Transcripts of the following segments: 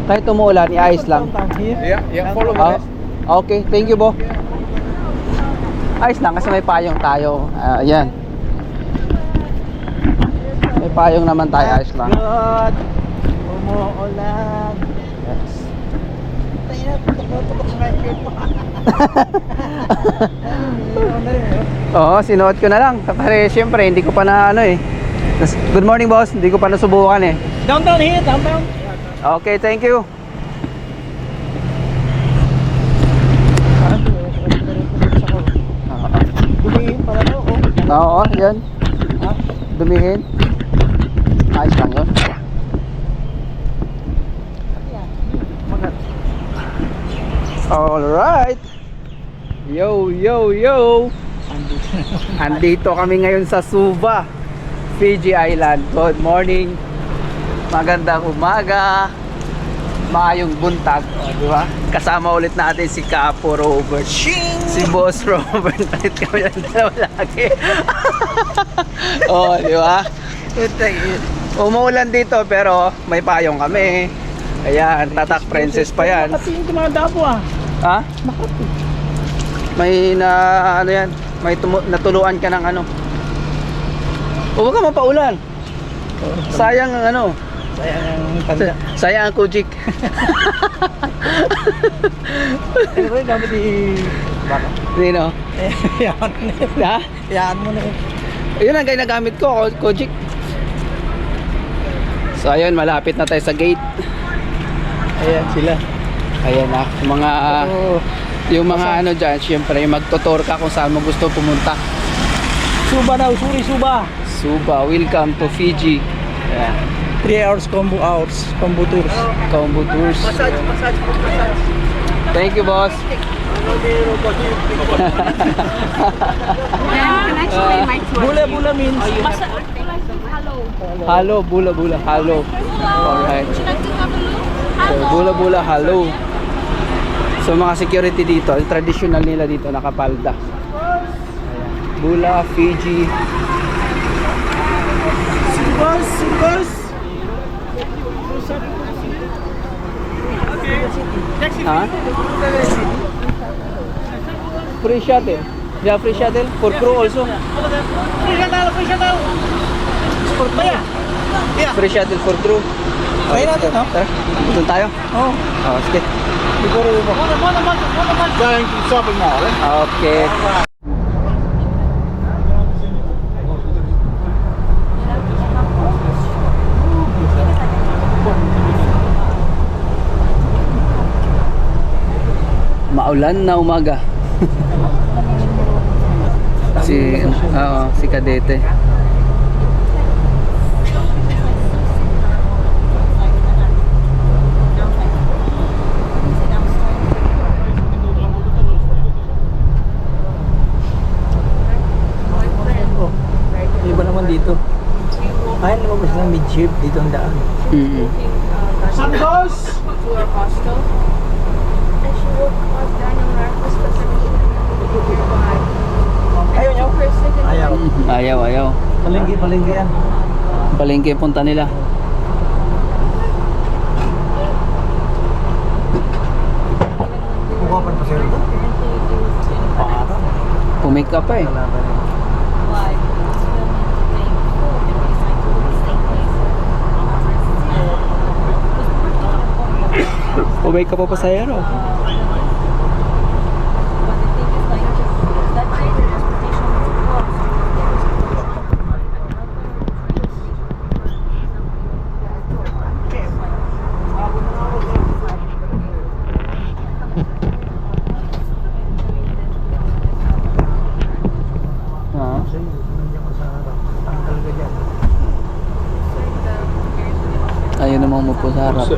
Kahit umuulan, iayos lang. Yeah, follow Ah, me. okay, thank you, bo. Ayos lang kasi may payong tayo. Ayan. May payong naman tayo, ayos lang. Good. Umuulan. Yes. Tayo na, tutok na yung Oo, sinuot ko na lang. Kasi syempre, hindi ko pa na ano eh. Good morning, boss. Hindi ko pa nasubukan eh. Downtown here, downtown. Okay, thank you. Dumihin pala to. Oo, yan. Ha? Dumihin. Ayos lang yun. Alright. Yo, yo, yo. Andito kami ngayon sa Suva, Fiji Island. Good morning. Magandang umaga. Maayong buntag, di ba? Kasama ulit natin si Capo Robert. Si Boss Robert. Ulit kami lang dalawa lagi. Oh, di ba? Umuulan dito pero may payong kami. Ayan, Tatak Princess pa yan. Makati yung tumanda po ah. Ha? Makati. May na ano yan? May natuluan ka ng ano? Huwag ka mapaulan. Sayang ang ano. Sayang ang tanda. Sayang ang kujik. Ano ba yung gamit ni Baka? Nino? Yan mo na yun. Ha? Yan mo na yun. Ayun ang ginagamit ko, kojik. So ayun, malapit na tayo sa gate. Ayan sila. Ayan na, mga Oh. yung mga ano dyan, syempre magtutor ka kung saan mo gusto pumunta. Suba daw, suri Suba. Suba, welcome to Fiji. Ayan. 3 hours combo tours. Combo tours. Massage. Thank you, boss. Bula means Halo, bula, halo. Alright. So, bula, halo. So, mga security dito, yung traditional nila dito, nakapalda. Ayan. Bula, Fiji. Singles. Ha? Free shuttle. Yeah, free shuttle for crew also. Free shuttle. Sport ba yan? Free shuttle for crew. Try natin, no? Tara, doon tayo. Oo. Oh, sige. Siguro yun ba? Going to shopping mall, eh? Okay. Maulan na umaga. Si Kadete. Iba naman dito. Ay, lumabas ng mid-ship dito ang daan. Santos! Ayaw nyo? Ayaw. Palengke yan. Palengke punta nila. Kukuha pa pa sir ito? Pumake up pa eh. Pumake up pa pa sa aero. Ayun naman mo po sa harap.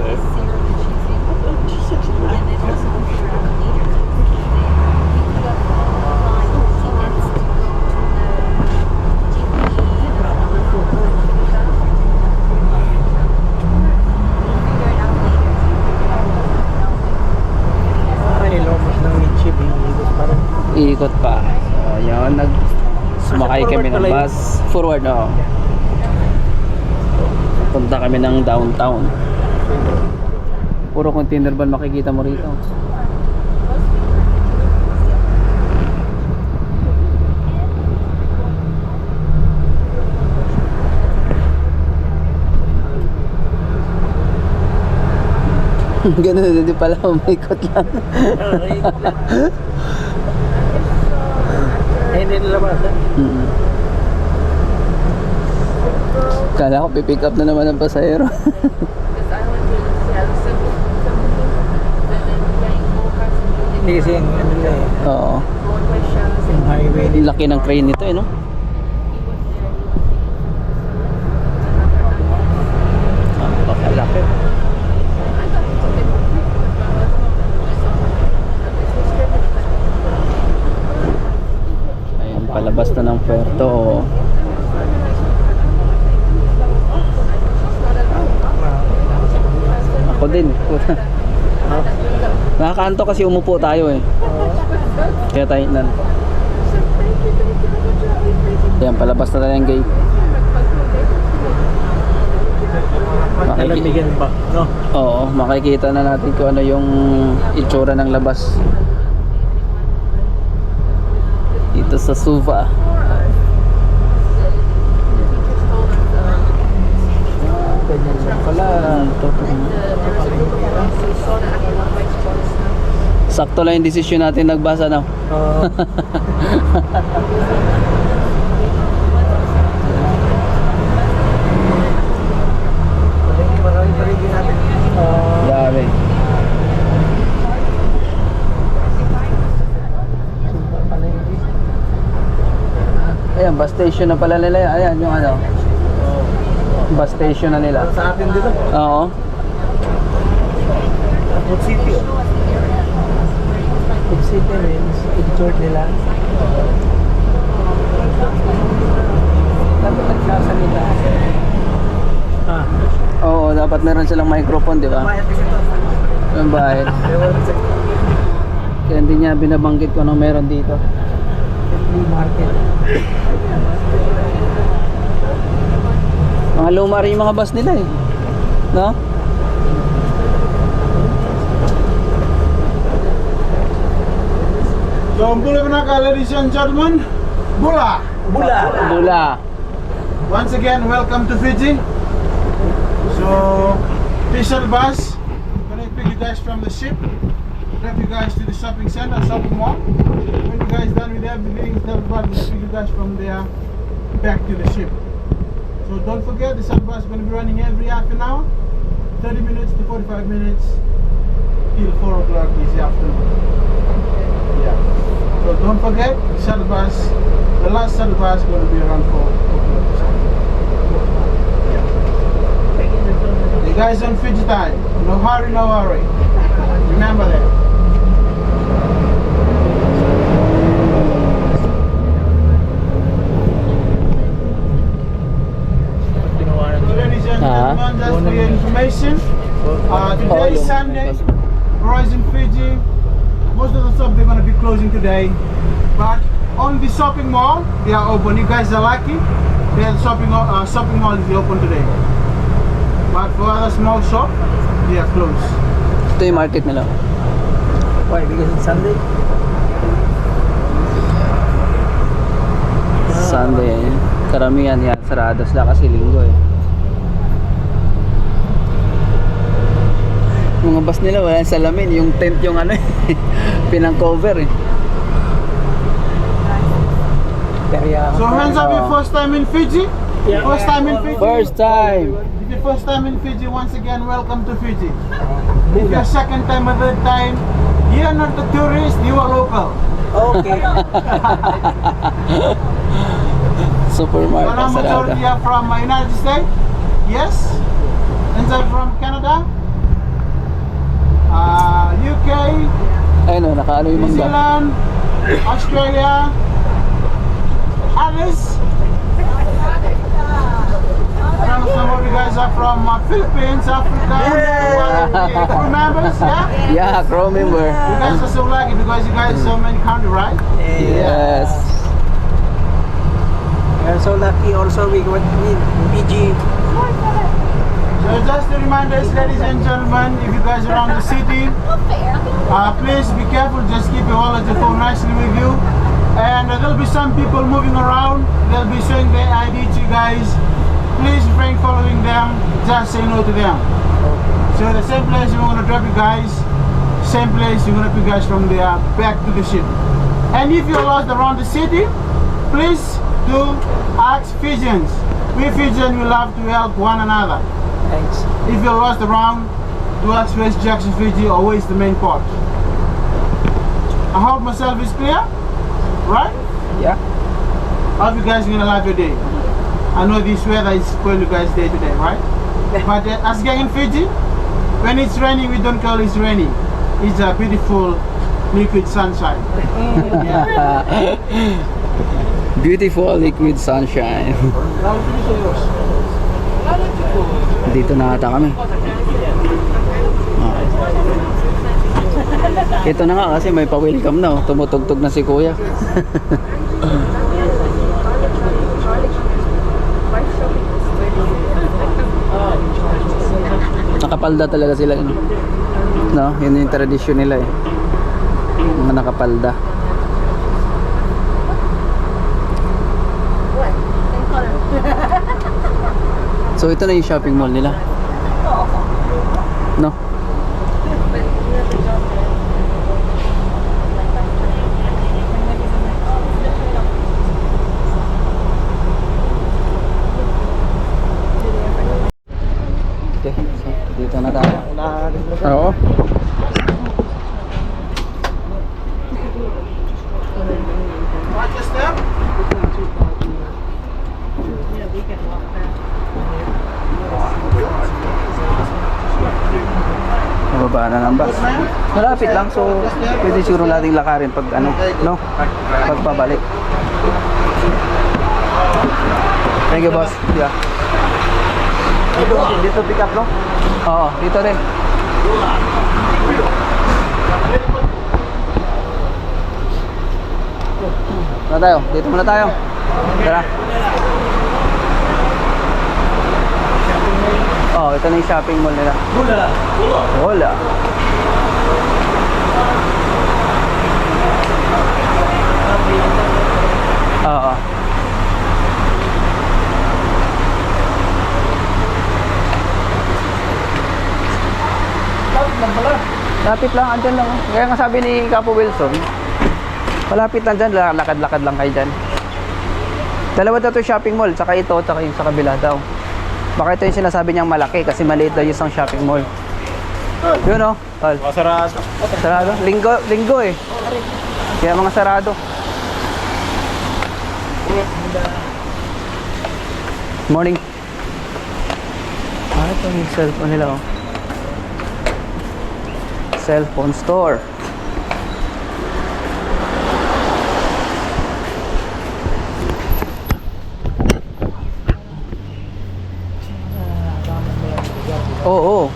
Iikot pa. So, yun, sumakay kami ng bus. Forward na. Punta kami ng downtown. Puro puro container van makikita mo rito. Ganun, hindi pala umikot lang. Eh, hindi nalabasan. Kala ko pipick up na naman ang pasahero. Hindi kasi yung ano nila eh. Oo. Yung highway nila. Laki ng crane nito eh, no? Napakalaki. Ayan, palabas na ng puerto. Ako din. Nakakanto kasi umupo tayo eh. Kaya tayo nan. Ayan, palabas na tayo ng gate. Nalamigan ba? No? Oo, makikita na natin kung ano yung itsura ng labas. Dito sa Suva. Ganyan lang pala. Sakto lang yung desisyon natin nagbasa na. Oo. Marami pa rin natin. Dami. Ayan, bus station na pala nila. Ayan, yung ano. Bus station na nila. Sa atin dito. Oo. Food City. Food City means in-short nila. Dapat nagsasalita. Ah. Oo, dapat meron silang microphone, di ba? Bayad kasi ito. Yung bayad. Kaya hindi niya binabanggit ko anong meron dito. Free market. Mga luma rin yung mga bus nila eh. No? Kumpul Penaka, ladies and gentlemen, Bula! Bula. Bula. Once again, welcome to Fiji. So, official bus, gonna pick you guys from the ship, drive you guys to the shopping center, shopping mall. When you guys done with everything, the bus will pick you guys from there back to the ship. So don't forget, the shuttle bus is gonna be running every half an hour, 30 minutes to 45 minutes till 4 o'clock this afternoon. Yeah. So don't forget, the shuttle bus, the last shuttle bus is going to be around 4 o'clock. Yeah. You guys on Fiji time. No hurry, no worry. Remember that. So ladies and gentlemen, just for your information, today is Sunday. Horizon Fiji. Most of the shops they're going to be closing today, but on the shopping mall they are open. You guys are lucky. Their shopping mall is open today. But for other small shop, they are closed. Ito yung market nila. Why? Because it's Sunday? Sunday eh. Karamihan yan, sarado sila kasi linggo eh. Mga bus nila walang salamin, yung tent yung ano eh, pinang-cover eh. Kaya. So hands up your first time in Fiji. Yeah. First time in Fiji. First time! If your first time in Fiji, once again, welcome to Fiji. If your second time or third time, you are not a tourist, you are local. Okay. Supermarket One sarado. majority are from United States. Yes. And some from Canada. UK, Ayun o, nakaano yung New mangga. Zealand, Australia, others. I know some of you guys are from Philippines, Africa. Crew members, yeah? Yeah, crew member. You guys are so lucky because you guys are so many countries, right? Yes. We are so lucky also we went in Fiji. So So just a reminder, ladies and gentlemen, if you guys are around the city, please be careful. Just keep your wallet, your phone nicely with you. And there'll be some people moving around. They'll be showing their ID to you guys. Please refrain following them. Just say no to them. So the same place we're gonna drop you guys. Same place we're gonna pick you guys from there back to the ship. And if you're lost around the city, please do ask Fijians. We Fijians, we love to help one another. Thanks. If you're lost around, do ask West Jackson, Fiji, or where's the main port. I hope myself is clear, right? Yeah. I hope you guys are gonna love your day. I know this weather is spoiling you guys day today, right? But as gang in Fiji, when it's raining, we don't call it raining. It's a beautiful liquid sunshine. Beautiful liquid sunshine. Now finish yours. Dito na ata kami. Ito na nga kasi may pa-welcome na. Tumutugtog na si kuya. Nakapalda talaga sila. No? Yun yung tradisyon nila eh. Mga nakapalda. So ito na yung shopping mall nila. No? Okay, so dito na tayo. Oo. Watch your step. Mababa na ng bus. Malapit lang, so pwede siguro nating lakarin pag ano, no? Pagpabalik. Thank you, boss. Yeah. Dito pick up, no? Oo, dito rin. Na tayo, dito muna tayo. Tara. Oh, ito na yung shopping mall nila. Hola. Oo. Lapit lang, andyan lang. Kaya nga sabi ni Capo Wilson, malapit lang dyan, lakad-lakad lang kayo dyan. Dalawa daw ito shopping mall, tsaka ito, tsaka yung sa kabila daw. Baka ito yung sinasabi niyang malaki kasi maliit daw yung isang shopping mall. Yun o, tol. Sarado. Sarado? Linggo eh. Kaya mga sarado. Morning. Ah, ito yung cellphone nila oh. Cellphone store. Oo.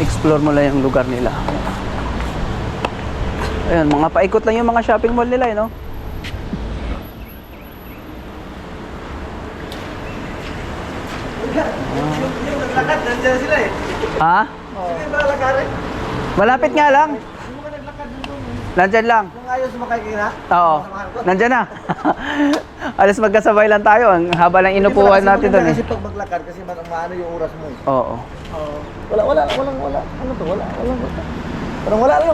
Explore mo lang yung lugar nila. Ayun, mga paikot lang yung mga shopping mall nila, eh, no? Yung naglakad, nandiyan sila eh. Ha? Sige ba lakarin? Malapit nga lang. Yung mga naglakad doon. Nandyan lang. Yung ayaw sumakay kayo na? Oo. Nandyan na. Alas magkasabay lang tayo. Ang haba lang inupuan natin doon eh. Kasi pag maglakad, kasi maano yung oras mo eh. Oo. Wala. Ano to? Wala. Parang wala, ano?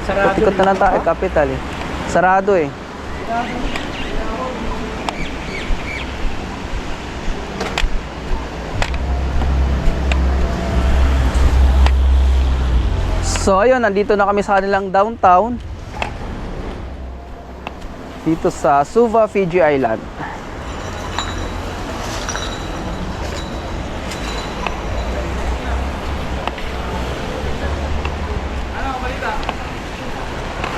Sarado. Ikot na lang tayo, capital eh. Sarado eh. So ayun, nandito na kami sa kanilang downtown. Dito sa Suva, Fiji Island.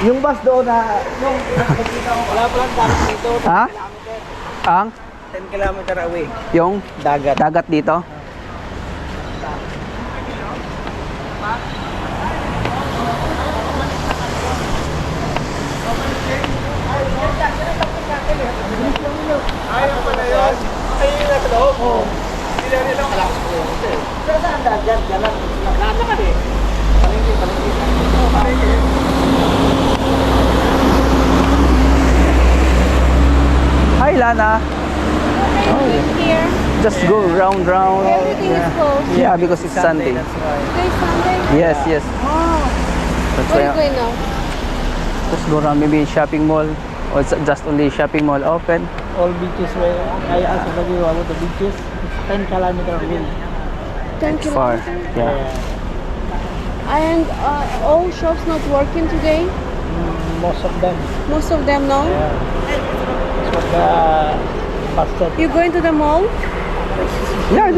Yung bus doon na, wala pa lang dagat dito. Ha? Ang? 10 kilometer away. Yung Dagat. dagat dito? Ayaw pa na yun. Ayun na sa loob. Oo. Sila nila. Nana. Here. Just go round. Everything is closed. Yeah, because it's Sunday. That's why. Today is Sunday. Yes, yes. Oh. That's Where are you why. going now? Just go around maybe shopping mall. Or it's just only shopping mall open. All beaches where I asked about you about the beaches. It's 10 kilometers away. 10 Far. kilometers. Yeah. And all shops not working today? Most of them. Most of them, no? Yeah. That's what the bastard. You going to the mall? Yeah,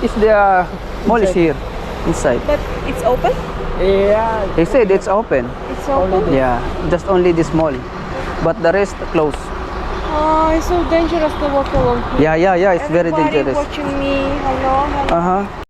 it's the mall is here. Inside. But it's open? Yeah. They said it's open. It's open? Yeah. Just only this mall. But the rest closed. Oh, it's so dangerous to walk alone here. Yeah. It's very Everybody dangerous. watching me. Hello, hello. Uh-huh.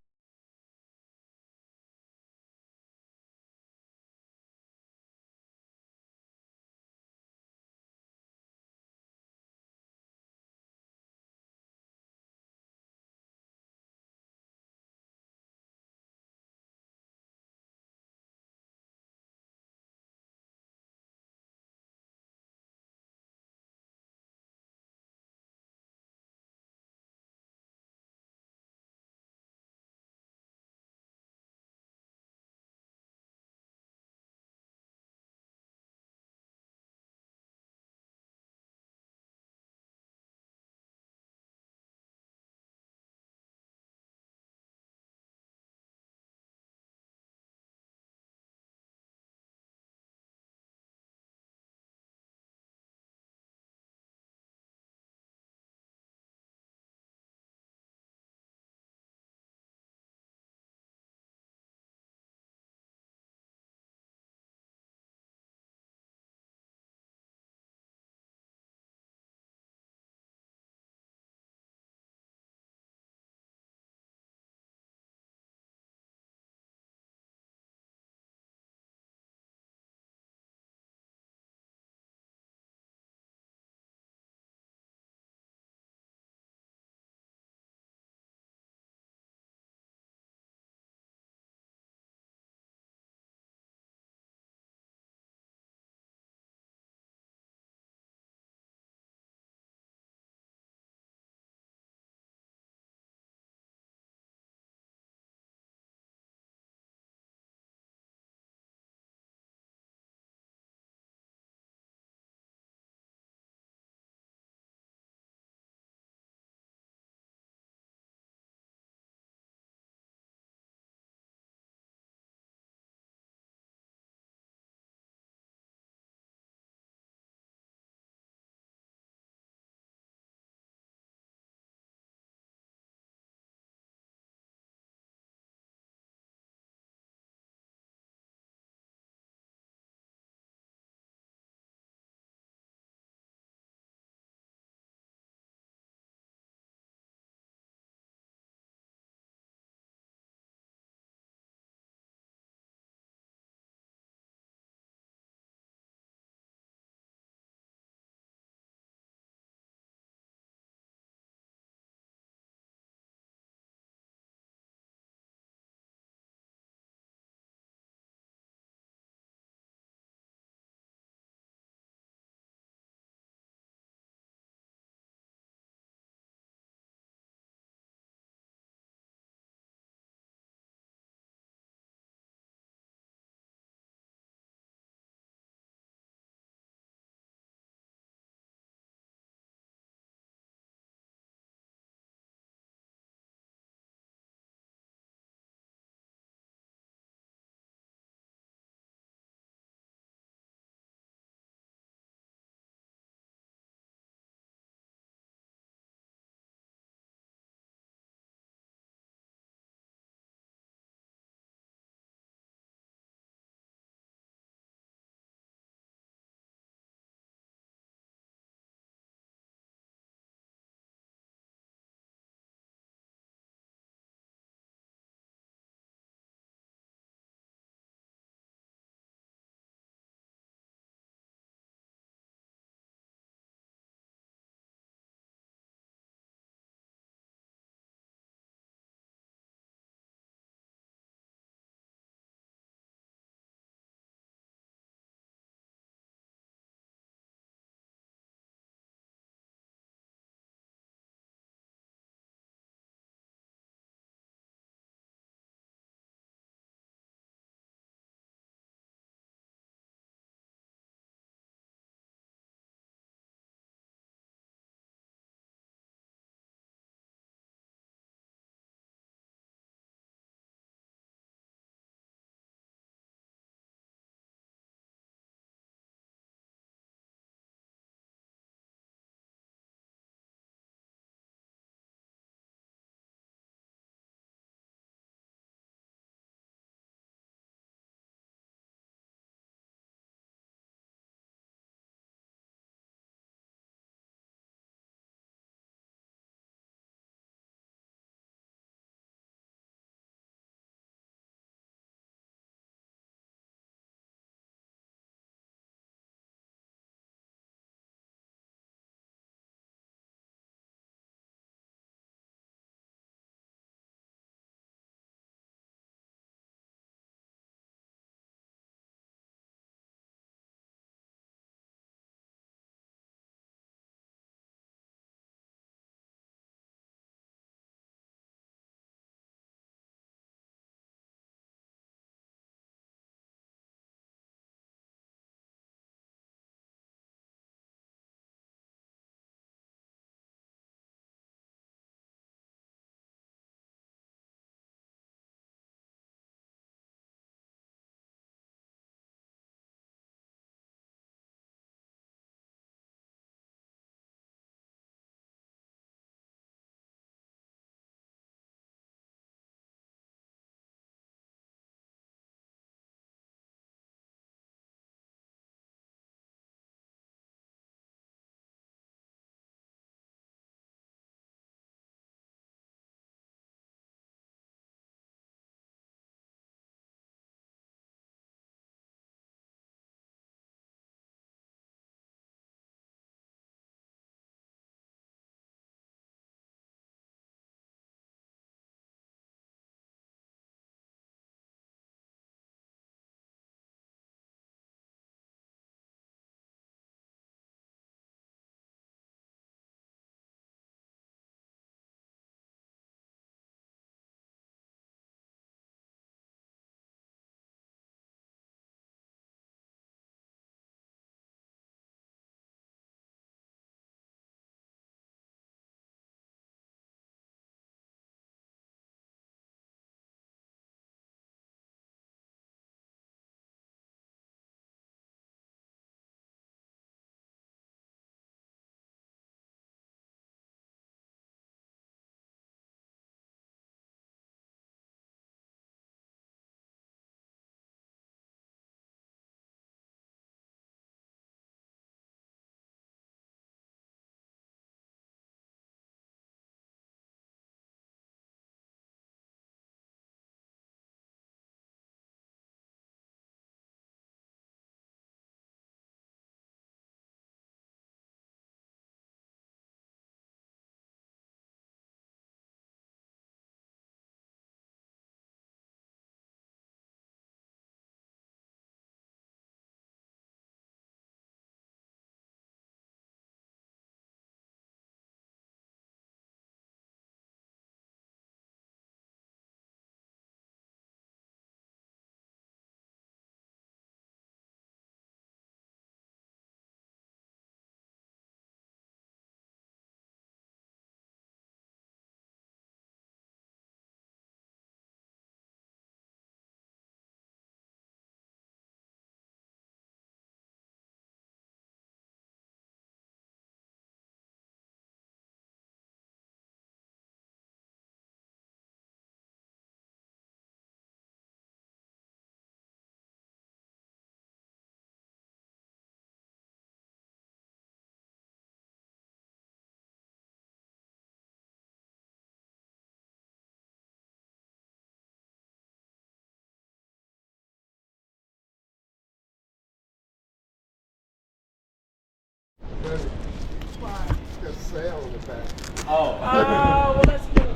sale with that. Oh, well, that's good.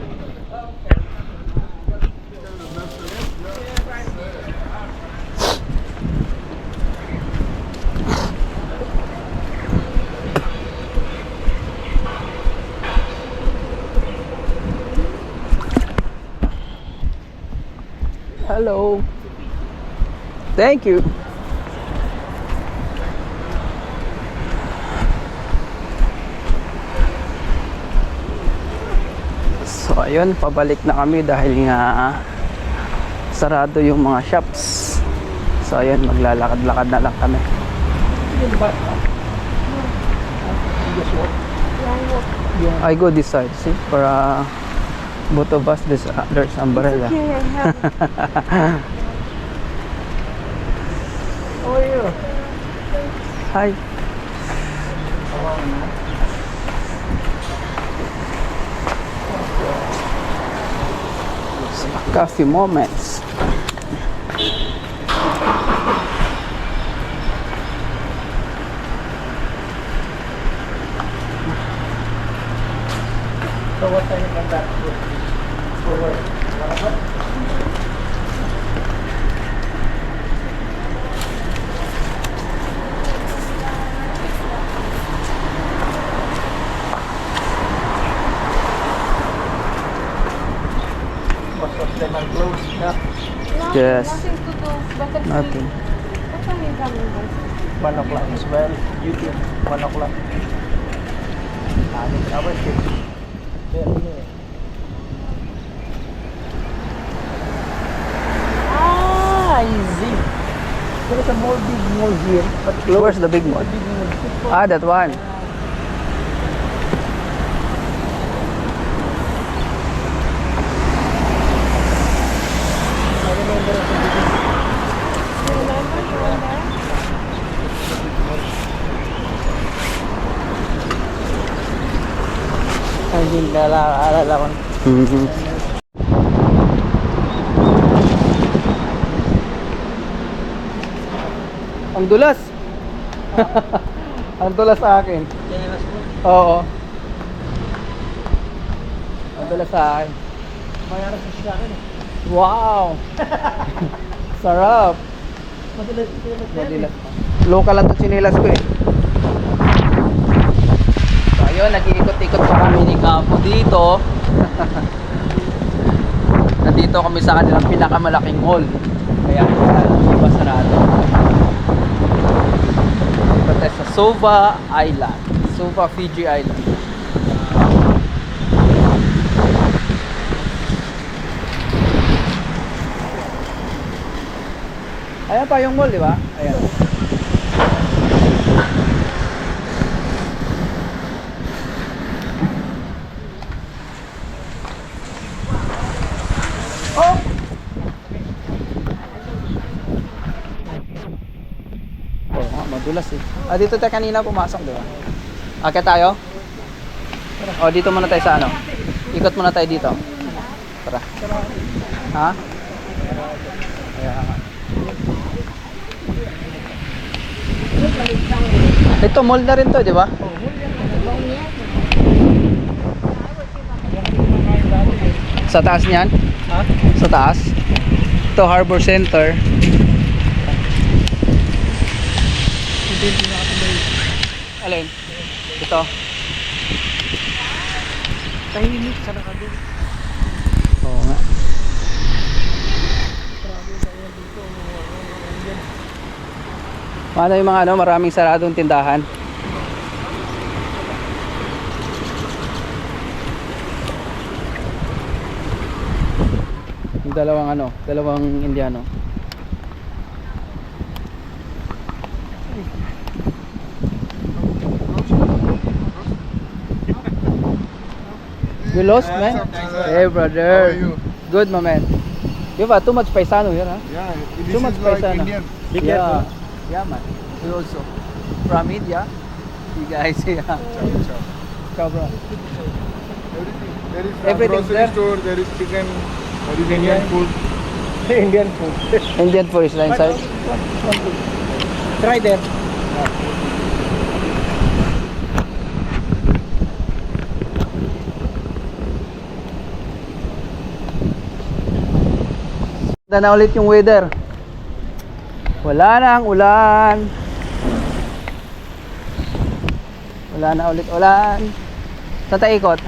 Hello. Thank you. So ayun, pabalik na kami dahil nga sarado yung mga shops. So ayun, maglalakad-lakad na lang kami. I go this side, see? Para both of us, there's umbrella. Okay, I have. How are you? Hi. Coffee moments. So what time you come back for work? Most of them are closed now. No, Yes. nothing to do. Better to Nothing. What time you coming back? 1 o'clock as well. YouTube, 1 o'clock. 6 hours shift. Ah, easy. There is a more big mall here, but closed. Where's the big mall? Big mall. Ah, that one. I remember at the beginning. You remember you were there? Hindi naalala ko. Ang dulas. Ang dulas sa akin. Oo. Ang dulas sa akin. Mayroon sa akin eh. Wow. Sarap. Madalas Madilas. Local lang to sinilas ko eh. So ayun, nag-iikot-ikot pa kami ni Capo dito. Nandito kami sa kanilang pinakamalaking mall. Kaya iba sarado. Ito tayo sa Suva Island. Suva, Fiji Island. Ayan pa yung mall, di ba? Ayan. Oh! Oh, madulas eh. Ah, dito tayo kanina pumasok, di ba? Akit tayo? Oh, dito muna tayo sa ano? Ikot muna tayo dito. Tara. Ha? Ayan. Ito mall na rin to, di ba? Sa taas niyan? Ha? Sa taas? Ito Harbor Center. Alin? Ito. Tahimik sa nakado. Oo nga. Paano yung mga ano, maraming saradong tindahan? Yung dalawang Indiano. You lost, man? Hey, brother. How are you? Good, my man. You have too much paisano here, huh? Yeah, this Too much is like paisano. Indian. Be Yeah, careful. yeah, man. We also from India. You guys, yeah. Ciao, bro. Everything. There is Everything's grocery there. store, there is chicken, there is Indian food. Indian food. Indian food is inside. Try there. Na ulit yung weather. Wala na ang ulan. Wala na ulit ulan. Saan tayo ikot?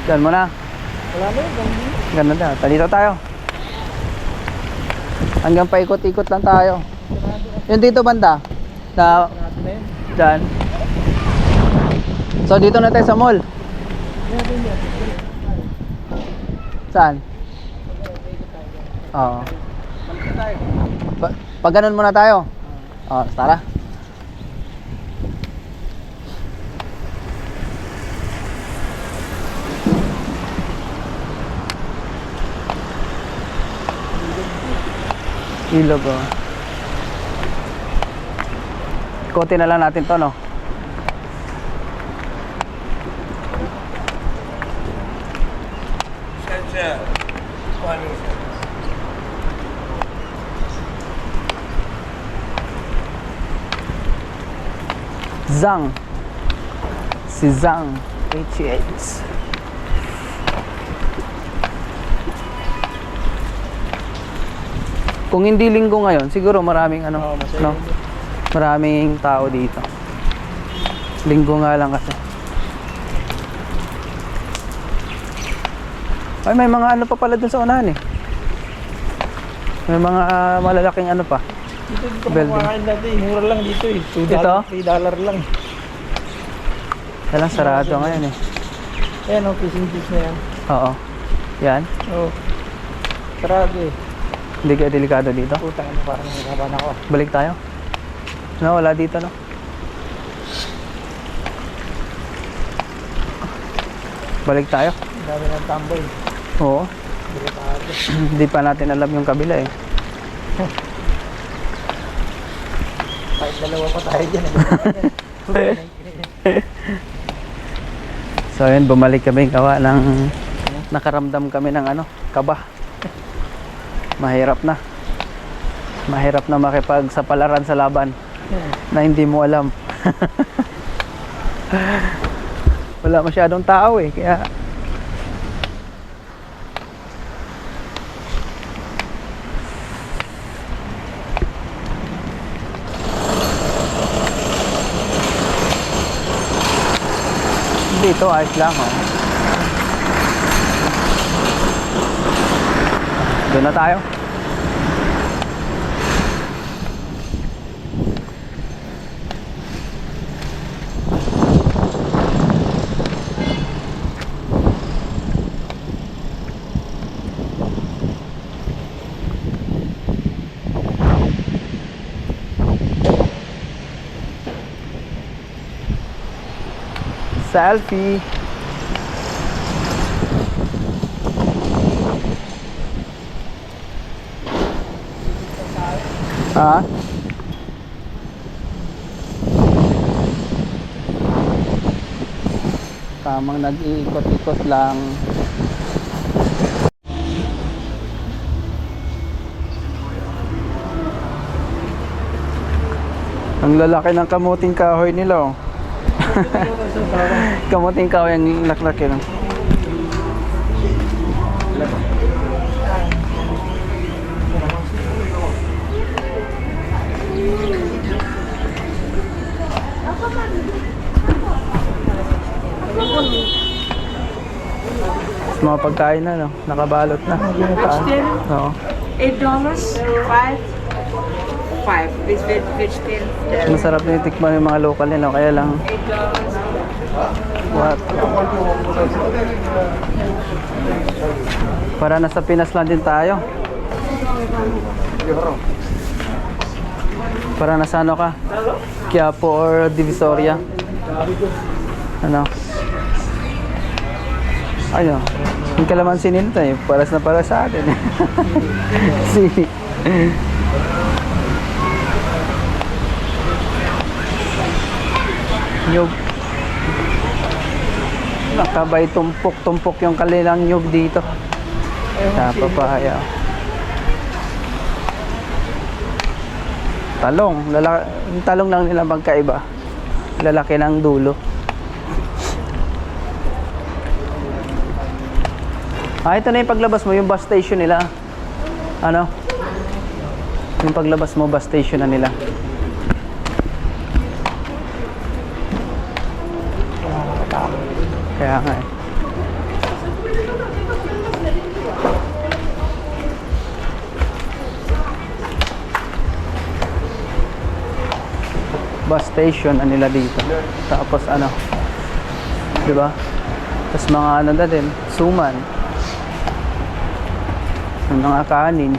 Diyan mo na. Wala na yun. Ganun na. Dito tayo. Hanggang paikot-ikot lang tayo. Yung dito banda. Na, dyan. So dito na tayo sa mall. Saan? Oo. Pag ganun muna tayo. Oo, tara. Ilog, oh. Ikotin na lang natin to, no? Zhang. Si Zhang. HH. Kung hindi linggo ngayon, siguro maraming ano, no? Maraming tao dito. Linggo nga lang kasi. Ay, may mga ano pa pala dun sa unahan eh. May mga malalaking ano pa. Dito Building. kumakain dati. Mura lang dito eh. $2, Dito? $3 lang. Walang sarado ngayon eh. Ayan o, fish and chips na yan. Oo. Yan. Oo. Sarado eh. Hindi ka delikado dito. Putang ano, parang nakaban ako. Balik tayo. No, wala dito, no? Balik tayo. Ang dami ng tambay. Oo. Delikado. Hindi pa natin alam yung kabila eh. Kahit dalawa pa tayo dyan. So yun, bumalik kami gawa ng nakaramdam kami ng ano, kaba. Mahirap na. Mahirap na makipagsapalaran sa laban na hindi mo alam. Wala masyadong tao eh, kaya dito ayos lang, oh. Doon na tayo. Selfie. Ha? Tamang nag-iikot-ikot lang. Ang lalaki ng kamuting kahoy nila, oh. Kamuting kahoy ang laklaki lang. Mga pagkain na, no? Nakabalot na. Vegetarian? Oo. $8, 5 with vegetarian. Masarap na tikman yung mga local nila, kaya lang what? Para nasa Pinas lang din tayo. Para nasa ano ka? Quiapo or Divisoria? Ano? Ayun. Yung kalamansi nito eh, paras na para sa atin. Si nyug. Nakabay tumpok-tumpok yung kanilang nyug dito. Sa papaya. Talong. Yung talong lang nila magkaiba. Lalaki ng dulo. Ito na yung paglabas mo, yung bus station nila. Ano? Yung paglabas mo, bus station na nila. Kaya nga eh. Bus station na nila dito. Tapos ano, di ba? Tapos mga ano na din, suman. Yung mga kanin.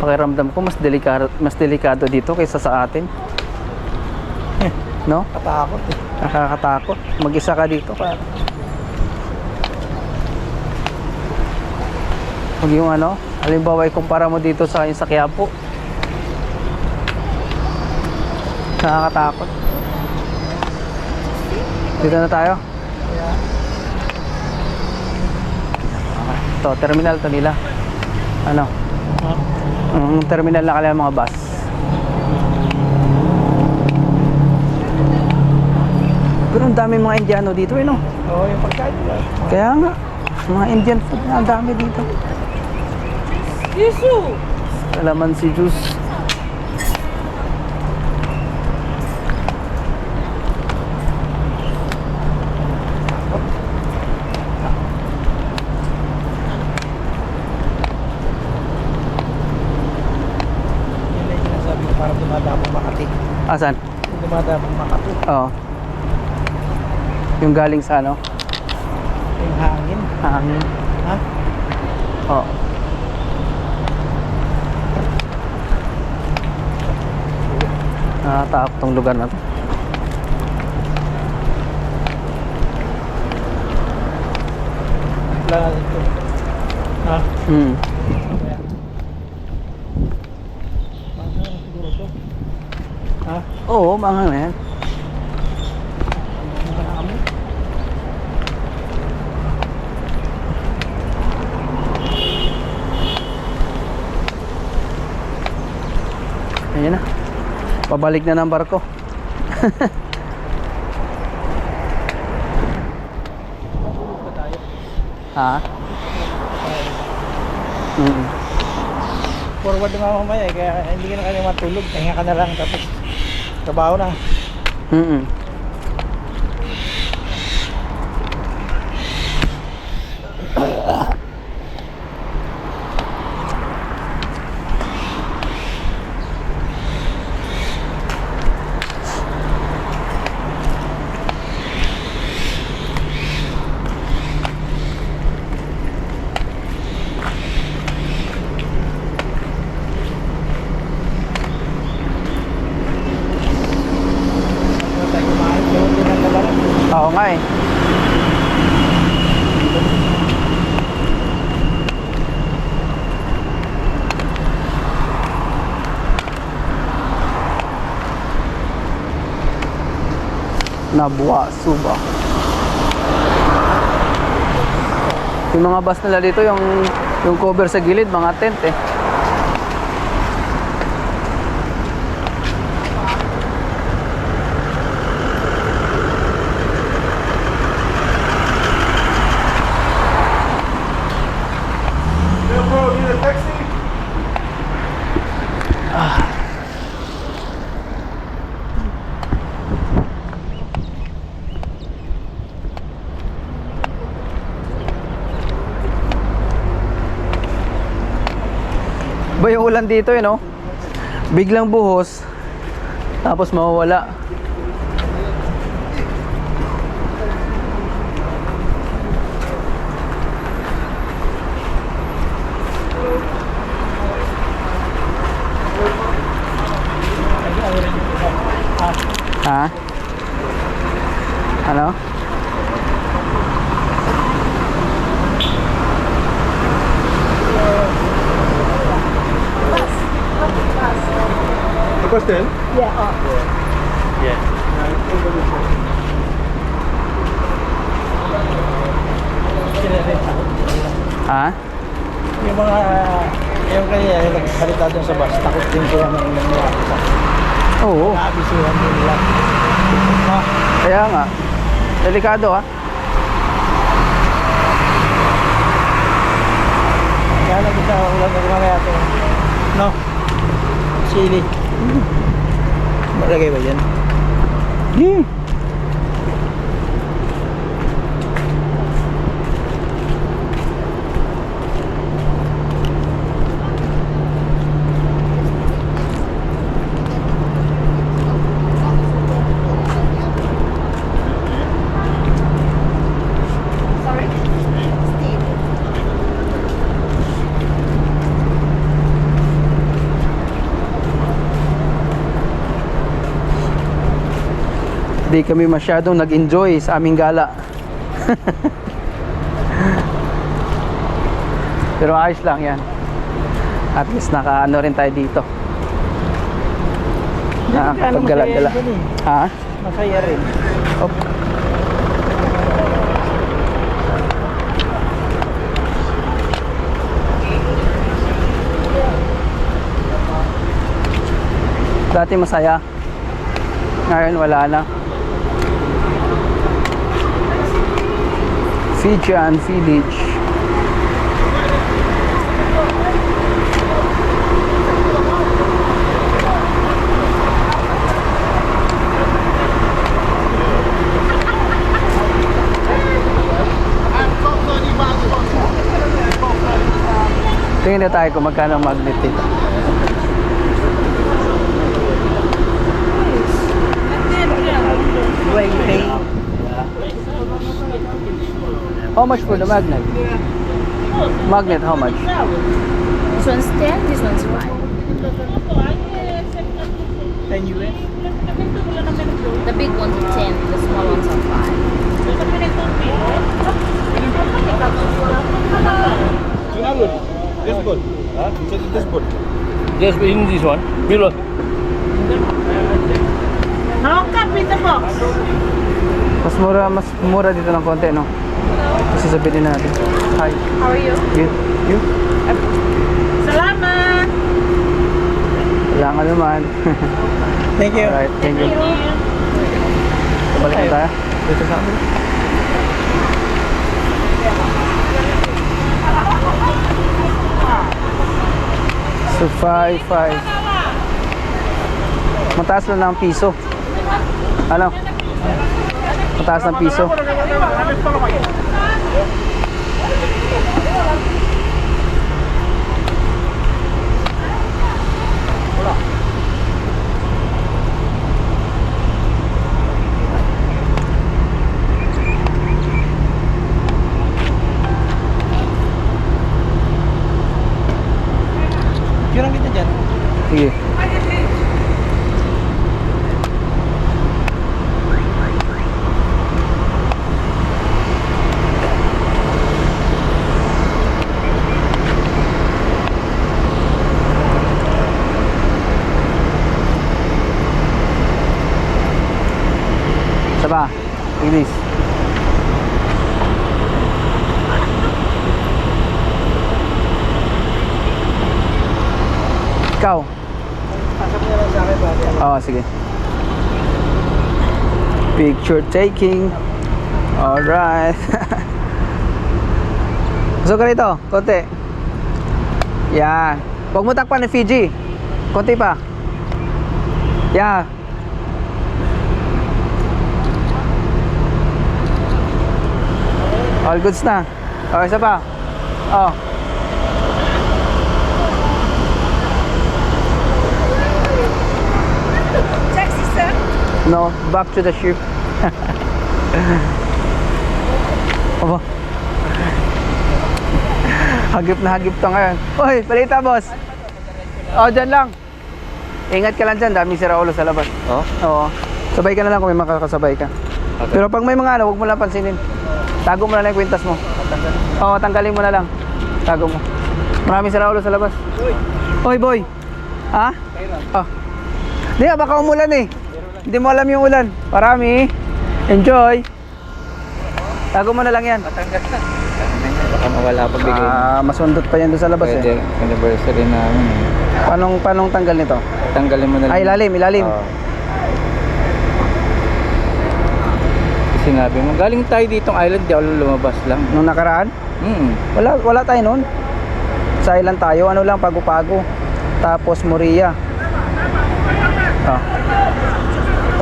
Pakiramdam ko mas delikado dito kaysa sa atin. No? Katakot eh. Nakakatakot. Mag-isa ka dito ka. Huwag yung ano, halimbawa ikumpara mo dito sa Quiapo. Nakakatakot. Dito na tayo. Okay. Ito, terminal to nila. Ano? Terminal na kaya mga bus. Pero ang dami mga Indiano dito eh, no? Oo, yung pagkain nila. Kaya nga, mga Indian food na ang dami dito. Yusu! Kalamansi juice. Yun na yung sinasabi ko parang dumadapong Makati. Asan? Dumadapong Makati. Oo. Yung galing sa ano? Yung hangin. Hangin. Ha? Oo. Nakatakot tong lugar na to. Wala ito. Ha? Hmm. Kaya. Mahal siguro to. Ha? Oo, mga ano yan. Marami. Ayan na. Pabalik na ng barko. Ha? Forward na mamaya eh, kaya hindi ka na kanya matulog. Pahinga ka na lang tapos trabaho na. Kaya tayo kumain, pero hindi na nalalang. Oo nga eh. Nabwa, Suba. Yung mga bus nila dito, yung cover sa gilid, mga tent eh. Hey bro, need a taxi? Ba yung ulan dito eh, no? Biglang buhos, tapos mawawala. Ha? Ano? The pastel? Ha? Yung mga, yung kanya, yung nagsalita dun sa bus, takot din sila ng nangyari sa Oo. naabisuhan nila. No? Kaya nga. Delikado ha. Kaya lang isa ulan na mamaya ito. No? Sili. Malagay ba yan? Yeah. Di kami masyadong nag-enjoy sa aming gala. Pero ayos lang yan. At least naka-ano rin tayo dito. Nakapag-gala-gala. Ha? Masaya rin. Op. Dati masaya. Ngayon wala na. Fijian Village. Tingnan na tayo kung magkano ang magnet dito. How much for the magnet? Magnet, how much? This one's 10, this one's 5. 10 US? The big ones are 10, the small ones are 5. This good. This good. Just in this one. Below. How cut with the box? Mas mura dito ng konti, no? Kasi sabihin natin. Hi. How are you? You? Salamat! Wala nga naman. Thank you. Alright, thank you. Balik na tayo. Dito sa amin. So 5. Mataas na ng piso. Ano? Mataas ng piso. Kurang kita dyan. Sige. Saba, Ignis. Ikaw. Pasok niya lang sa akin ba? Oo, sige. Picture taking. Alright. Gusto ka rito? Konti. Yan. Huwag mo takpan ng Fiji. Konti pa. Yeah. All goods na. O, isa pa. Oh. Taxi, sir? No, back to the ship. Aba. Hagip na hagip to ngayon. Uy, balita boss. Oh, dyan lang. Ingat ka lang dyan, daming siraulo sa labas. Oh? Oo. Sabay ka na lang kung may makakasabay ka. Okay. Pero pag may mga ano, huwag mo lang pansinin. Tago mo na lang yung kwintas mo. Oo, tanggalin mo na lang. Tago mo. Maraming siraulo sa labas. Oy, boy. Ha? Oh. Di, baka umulan eh. Hindi mo alam yung ulan. Marami. Enjoy. Tago mo na lang yan. Baka mawala pag bigay. Masundot pa yan doon sa labas Pwede, eh. anniversary namin eh. Paanong tanggal nito? Tanggalin mo na lang. Ay, ilalim. Oo. Sinabi mo, galing tayo ditong island, di ako lumabas lang. Nung nakaraan? Wala tayo nun. Sa island tayo, ano lang, Pago-Pago. Tapos Moria. Oh.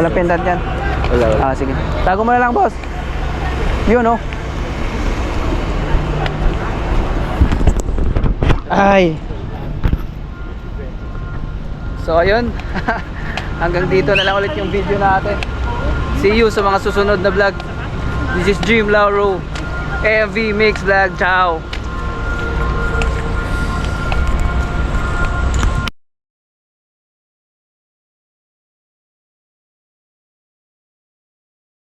Walang pendant yan. Wala. Sige. Tago mo na lang, boss. Yun, oh. Ay. So, ayun. Hanggang dito na lang ulit yung video natin. See you sa mga susunod na vlog. This is Jim Lauro, AFV Mix Vlog. Ciao.